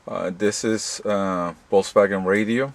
This is Volkswagen Radio.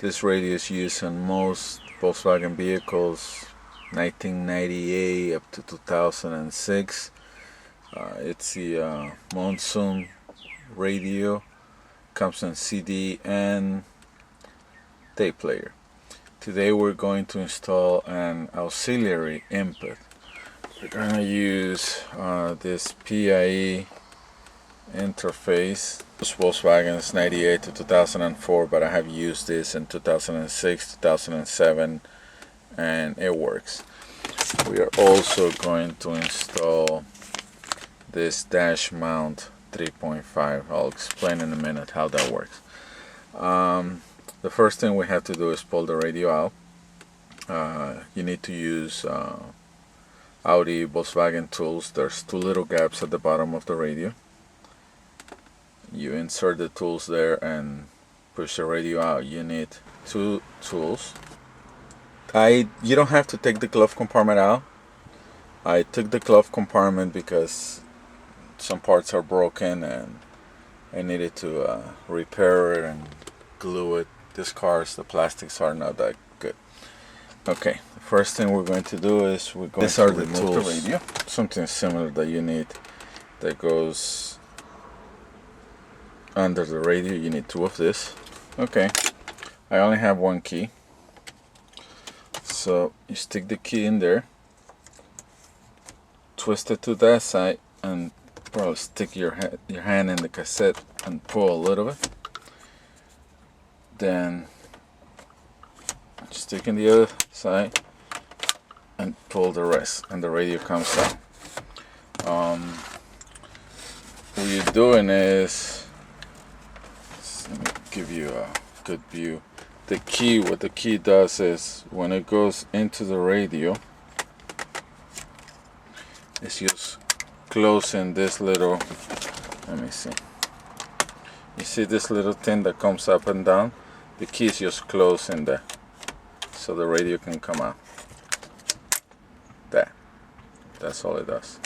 This radio is used in most Volkswagen vehicles, 1998 up to 2006. It's the monsoon radio. Comes in CD and tape player. Today we're going to install an auxiliary input. We're going to use this PIE interface. This Volkswagen is 98 to 2004, but I have used this in 2006, 2007, and it works. We are also going to install this dash mount 3.5. I'll explain in a minute how that works. The first thing we have to do is pull the radio out. You need to use Audi Volkswagen tools. There's two little gaps at the bottom of the radio. You insert the tools there and push the radio out. You need two tools. You don't have to take the glove compartment out. I took the glove compartment because some parts are broken and I needed to repair it and glue it. These cars, the plastics are not that good. Okay, the first thing we're going to do is these are the tools. The radio. Something similar that you need that goes under the radio. You need two of this. Okay, I only have one key, so you stick the key in there, twist it to that side, and probably stick your hand in the cassette and pull a little bit. Then stick in the other side and pull the rest, and the radio comes out. What you're doing is, let me give you a good view. What the key does is, when it goes into the radio, it's just closing this little, let me see. You see this little thing that comes up and down? The key is just closing that, so the radio can come out. That's all it does.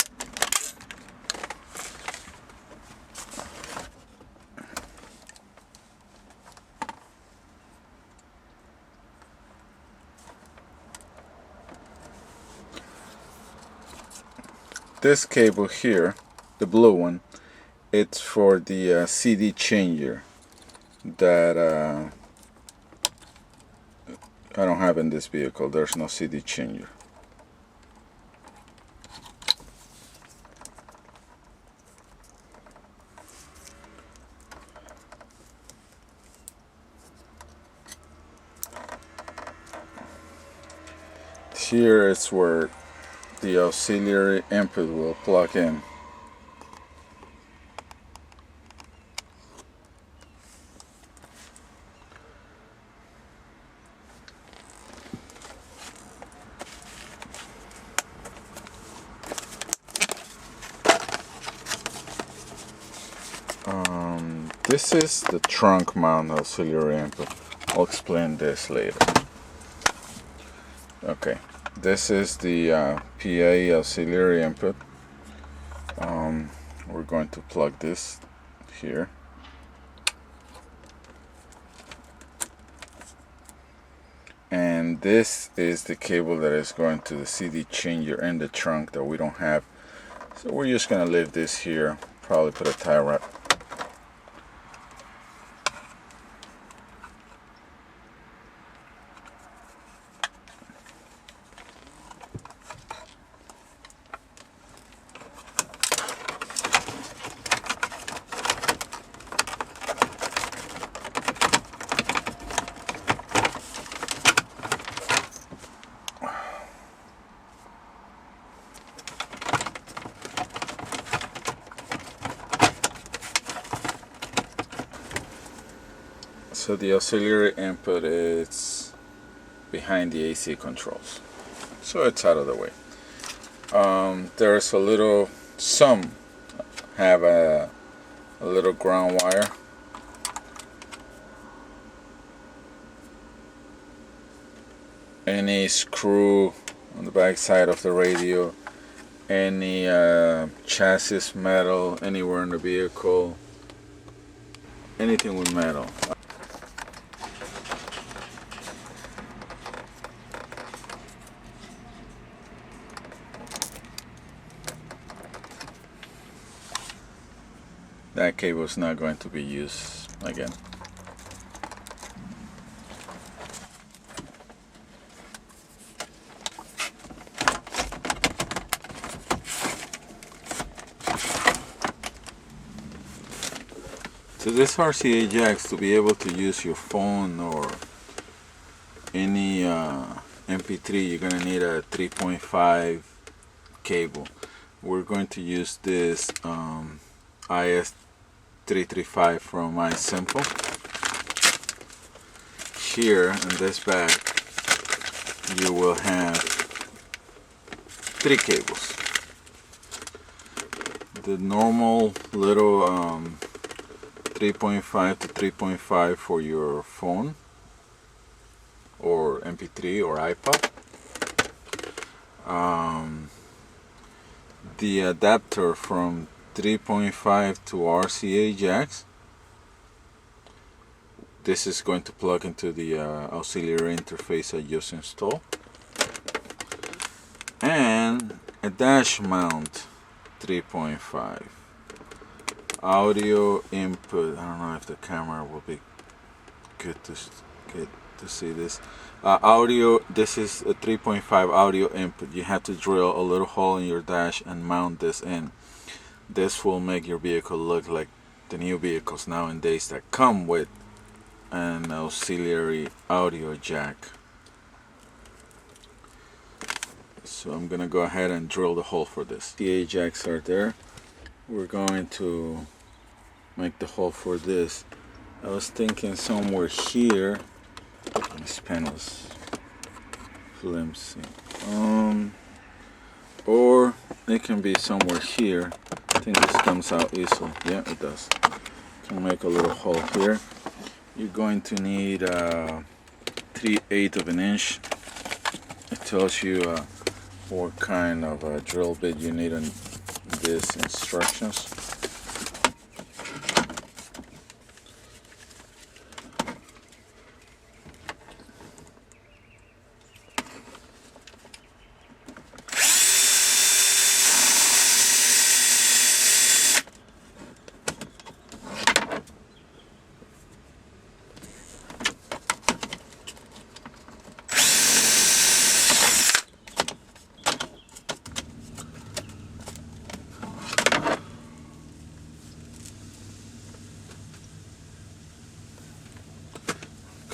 This cable here, the blue one, it's for the CD changer that I don't have in this vehicle. There's no CD changer. Here is where the auxiliary input will plug in. This is the trunk mount auxiliary input. I'll explain this later. Okay, this is the PA auxiliary input. We're going to plug this here. And this is the cable that is going to the CD changer in the trunk that we don't have. So we're just going to leave this here, probably put a tie wrap. So the auxiliary input is behind the AC controls, so it's out of the way. There's a little, some have a little ground wire. Any screw on the back side of the radio, any chassis metal anywhere in the vehicle, anything with metal. That cable is not going to be used again. So this RCA jacks, to be able to use your phone or any mp3, you're going to need a 3.5 cable. We're going to use this IS335 from iSimple. Here in this bag you will have 3 cables. The normal little 3.5 to 3.5 for your phone or mp3 or iPod. The adapter from 3.5 to RCA jacks. This is going to plug into the auxiliary interface I just installed. And a dash mount 3.5. Audio input. I don't know if the camera will be good to see this. Audio. This is a 3.5 audio input. You have to drill a little hole in your dash and mount this in. This will make your vehicle look like the new vehicles nowadays that come with an auxiliary audio jack. So I'm gonna go ahead and drill the hole for this. The jacks are there. We're going to make the hole for this. I was thinking somewhere here. This panel's flimsy. Or it can be somewhere here. I think this comes out easily. Yeah, it does. Can make a little hole here. You're going to need 3/8 of an inch. It tells you what kind of drill bit you need in these instructions.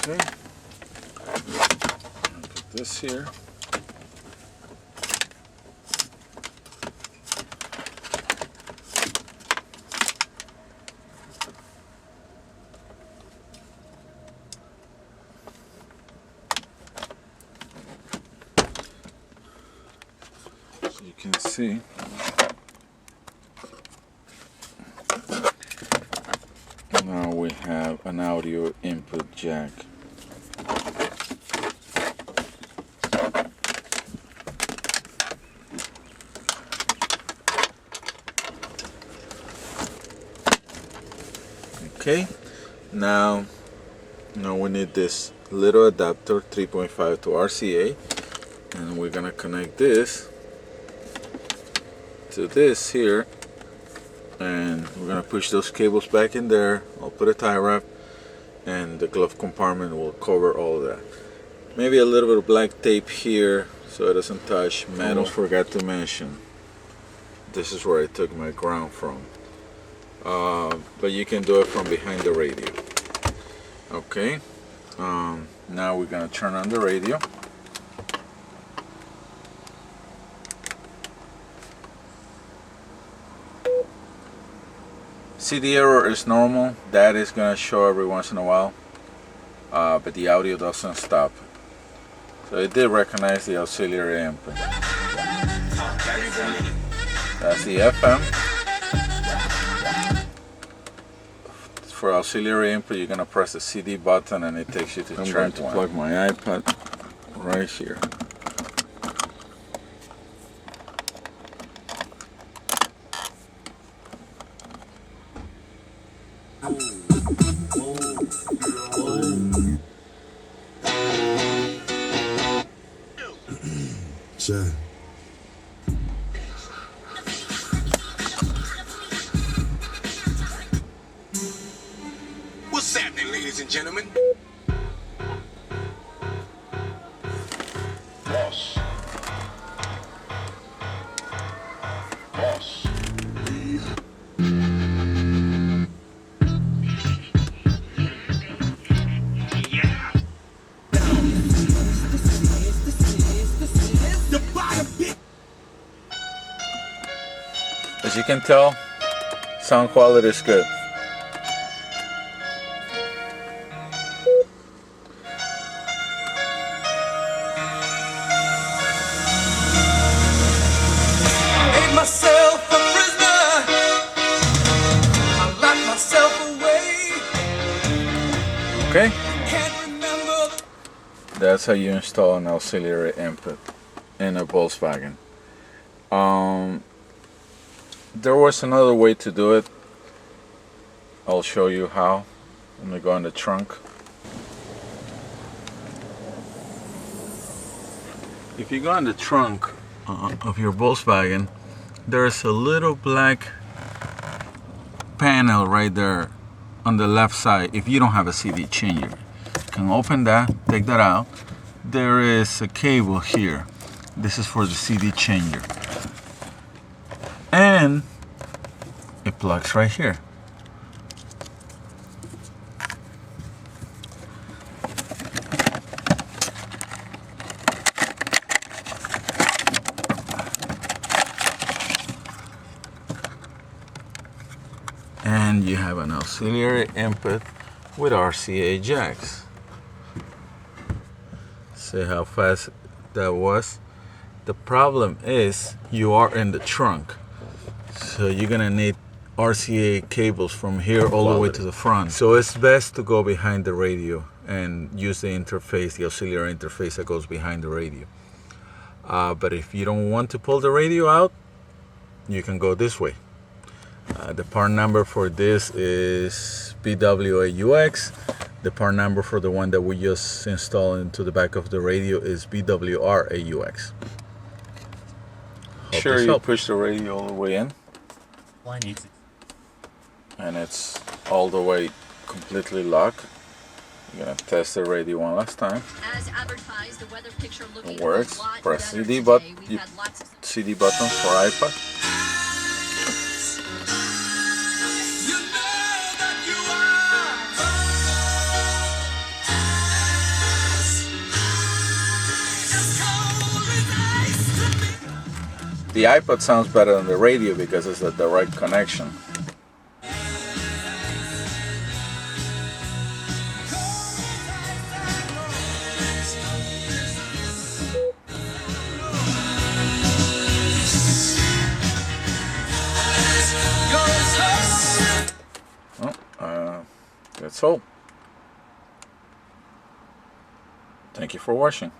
Okay, put this here. So you can see now we have an audio input jack. Okay, now we need this little adapter 3.5 to RCA, and we're gonna connect this to this here, and we're gonna push those cables back in there. I'll put a tie wrap, and the glove compartment will cover all of that. Maybe a little bit of black tape here so it doesn't touch metal. Almost forgot to mention, this is where I took my ground from. But you can do it from behind the radio. Okay, now we're gonna turn on the radio. CD error is normal. That is gonna show every once in a while, but the audio doesn't stop. So it did recognize the auxiliary input. That's the FM. For auxiliary input, you're gonna press the CD button and it takes you to track 1. I'm going to plug my iPod right here. Sure. What's happening, ladies and gentlemen? Boss. Boss. As you can tell, sound quality is good. Made myself a prisoner. I locked myself away. Okay, Can't remember. that's how you install an auxiliary input in a Volkswagen. There was another way to do it. I'll show you how. Let me go in the trunk. If you go in the trunk of your Volkswagen, there's a little black panel right there on the left side. If you don't have a CD changer, you can open that, take that out. There is a cable here. This is for the CD changer. And it plugs right here. And you have an auxiliary input with RCA jacks. See how fast that was? The problem is you are in the trunk, so you're gonna need RCA cables from here all the way to the front. So it's best to go behind the radio and use the interface, the auxiliary interface that goes behind the radio. But if you don't want to pull the radio out, you can go this way. The part number for this is BWAUX. The part number for the one that we just installed into the back of the radio is BWRAUX. Sure, you push the radio all the way in. And it's all the way completely locked. You're gonna test the radio one last time. As advertised, the weather picture looking It works. a lot Press better CD, today. We've you, had lots of CD button for iPod. You know that you are. As cold as ice to me. The iPod sounds better than the radio because it's a direct connection. That's all. Thank you for watching.